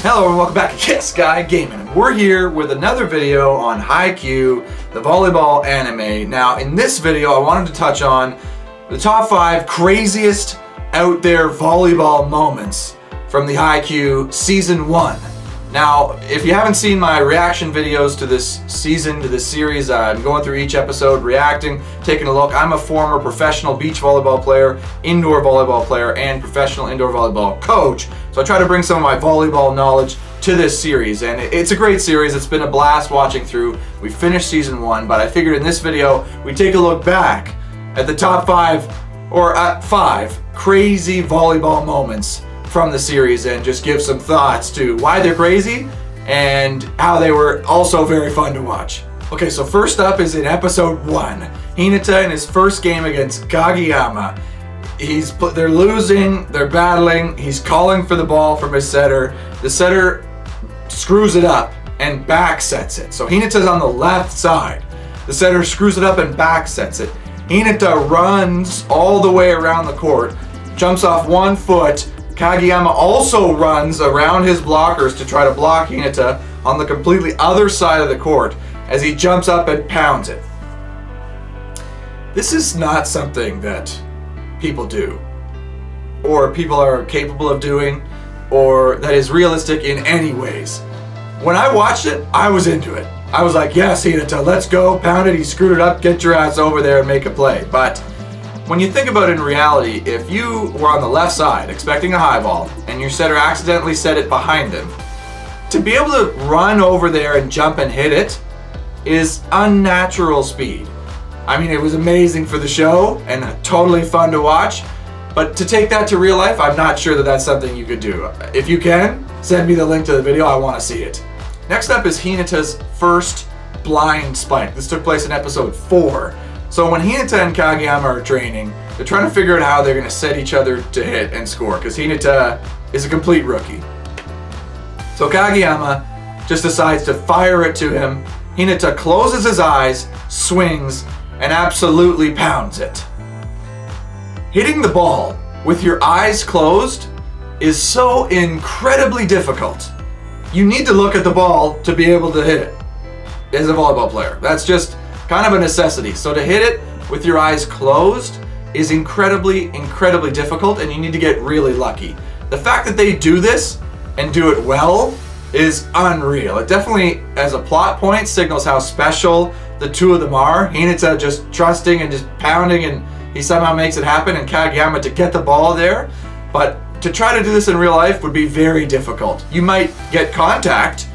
Hello and welcome back to Kiss Guy Gaming. We're here with another video on Haikyuu, the volleyball anime. Now in this video I wanted to touch on the top 5 craziest out there volleyball moments from the Haikyuu Season 1. Now if you haven't seen my reaction videos to this season, to this series, I'm going through each episode, reacting, taking a look. I'm a former professional beach volleyball player, indoor volleyball player, and professional indoor volleyball coach. So I try to bring some of my volleyball knowledge to this series, and it's a great series. It's been a blast watching through. We finished Season 1, but I figured in this video we take a look back at the top 5 crazy volleyball moments from the series and just give some thoughts to why they're crazy and how they were also very fun to watch. Okay, so first up is in episode 1. Hinata in his first game against Kageyama. They're losing, they're battling, he's calling for the ball from his setter. The setter screws it up and back sets it. So Hinata's on the left side. The setter screws it up and back sets it. Hinata runs all the way around the court, jumps off one foot. Kageyama also runs around his blockers to try to block Hinata on the completely other side of the court as he jumps up and pounds it. This is not something that people do, or people are capable of doing, or that is realistic in any ways. When I watched it, I was into it. I was like, yes, Hinata, let's go, pound it, he screwed it up, get your ass over there and make a play. But when you think about it in reality, if you were on the left side expecting a high ball and your setter accidentally set it behind him, to be able to run over there and jump and hit it is unnatural speed. I mean, it was amazing for the show and totally fun to watch, but to take that to real life, I'm not sure that that's something you could do. If you can, send me the link to the video, I want to see it. Next up is Hinata's first blind spike. This took place in episode 4. So when Hinata and Kageyama are training, they're trying to figure out how they're going to set each other to hit and score, because Hinata is a complete rookie. So Kageyama just decides to fire it to him. Hinata closes his eyes, swings, and absolutely pounds it. Hitting the ball with your eyes closed is so incredibly difficult. You need to look at the ball to be able to hit it as a volleyball player. That's just kind of a necessity. So to hit it with your eyes closed is incredibly difficult, and you need to get really lucky. The fact that they do this and do it well is unreal. It definitely, as a plot point, signals how special the two of them are. Hinata just trusting and just pounding, and he somehow makes it happen, and Kageyama to get the ball there. But to try to do this in real life would be very difficult. You might get contact,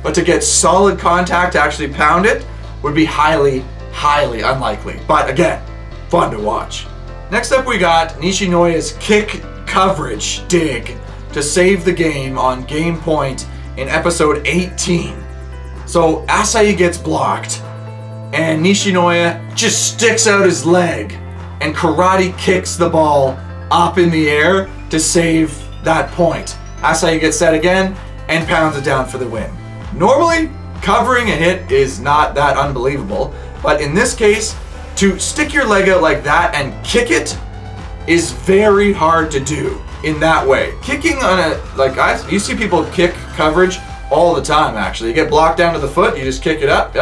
but to get solid contact to actually pound it would be highly unlikely. But again, fun to watch. Next up we got Nishinoya's kick coverage dig to save the game on game point in episode 18. So Asahi gets blocked and Nishinoya just sticks out his leg and karate kicks the ball up in the air to save that point. Asahi gets set again and pounds it down for the win. Normally, covering a hit is not that unbelievable, but in this case, to stick your leg out like that and kick it is very hard to do in that way. Kicking on you see people kick coverage all the time actually. You get blocked down to the foot, you just kick it up.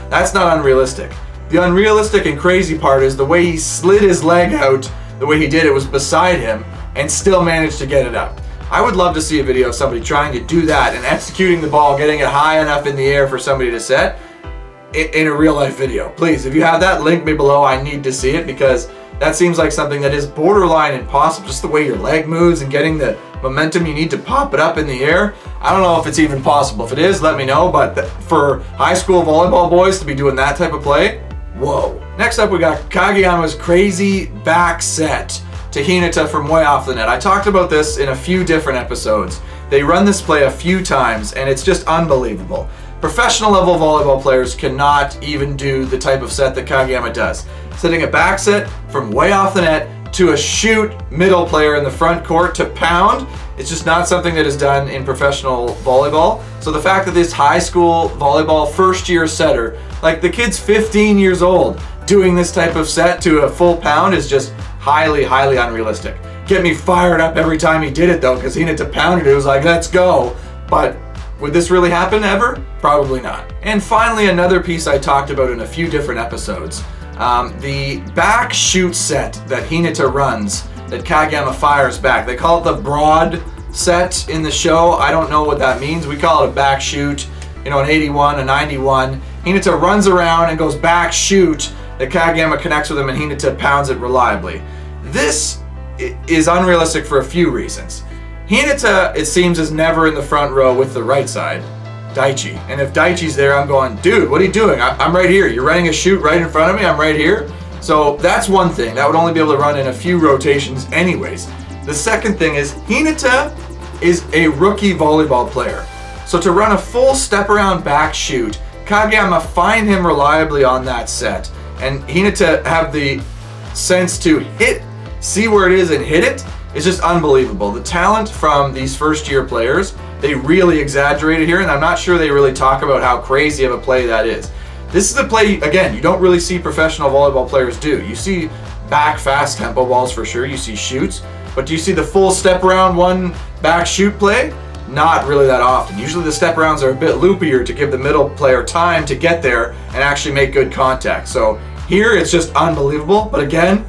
That's not unrealistic. The unrealistic and crazy part is the way he slid his leg out, the way he did it was beside him and still managed to get it up. I would love to see a video of somebody trying to do that and executing the ball, getting it high enough in the air for somebody to set in a real life video. Please, if you have that, link me below. I need to see it because that seems like something that is borderline impossible. Just the way your leg moves and getting the momentum you need to pop it up in the air. I don't know if it's even possible. If it is, let me know. But for high school volleyball boys to be doing that type of play, whoa. Next up, we got Kageyama's crazy back set to Hinata from way off the net. I talked about this in a few different episodes. They run this play a few times and it's just unbelievable. Professional level volleyball players cannot even do the type of set that Kageyama does. Setting a back set from way off the net to a shoot middle player in the front court to pound, it's just not something that is done in professional volleyball. So the fact that this high school volleyball first year setter, like the kid's 15 years old, doing this type of set to a full pound is just highly unrealistic. Get me fired up every time he did it though, because Hinata pounded it. It was like, let's go. But would this really happen ever? Probably not. And finally, another piece I talked about in a few different episodes. The back shoot set that Hinata runs, that Kageyama fires back. They call it the broad set in the show. I don't know what that means. We call it a back shoot, you know, an 81, a 91. Hinata runs around and goes back shoot. The Kageyama connects with him and Hinata pounds it reliably. This is unrealistic for a few reasons. Hinata, it seems, is never in the front row with the right side, Daichi. And if Daichi's there, I'm going, dude, what are you doing? I'm right here. You're running a shoot right in front of me. I'm right here. So that's one thing. That would only be able to run in a few rotations anyways. The second thing is Hinata is a rookie volleyball player. So to run a full step around back shoot, Kageyama find him reliably on that set. And Hinata have the sense to see where it is and hit it. It's just unbelievable. The talent from these first year players, they really exaggerated here, and I'm not sure they really talk about how crazy of a play that is. This is a play, again, you don't really see professional volleyball players do. You see back fast tempo balls for sure, you see shoots, but do you see the full step around one back shoot play? Not really that often. Usually the step arounds are a bit loopier to give the middle player time to get there and actually make good contact. So here it's just unbelievable, but again,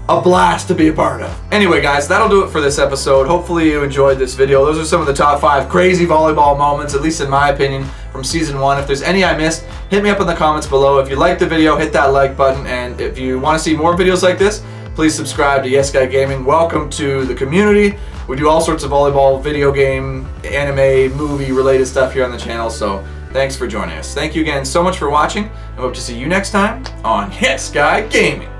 a blast to be a part of. Anyway guys, that'll do it for this episode. Hopefully you enjoyed this video. Those are some of the top 5 crazy volleyball moments, at least in my opinion, from season 1. If there's any I missed, hit me up in the comments below. If you liked the video, hit that like button, and if you want to see more videos like this, please subscribe to Yes Guy Gaming. Welcome to the community. We do all sorts of volleyball, video game, anime, movie related stuff here on the channel, so thanks for joining us. Thank you again so much for watching. I hope to see you next time on Yes Guy Gaming.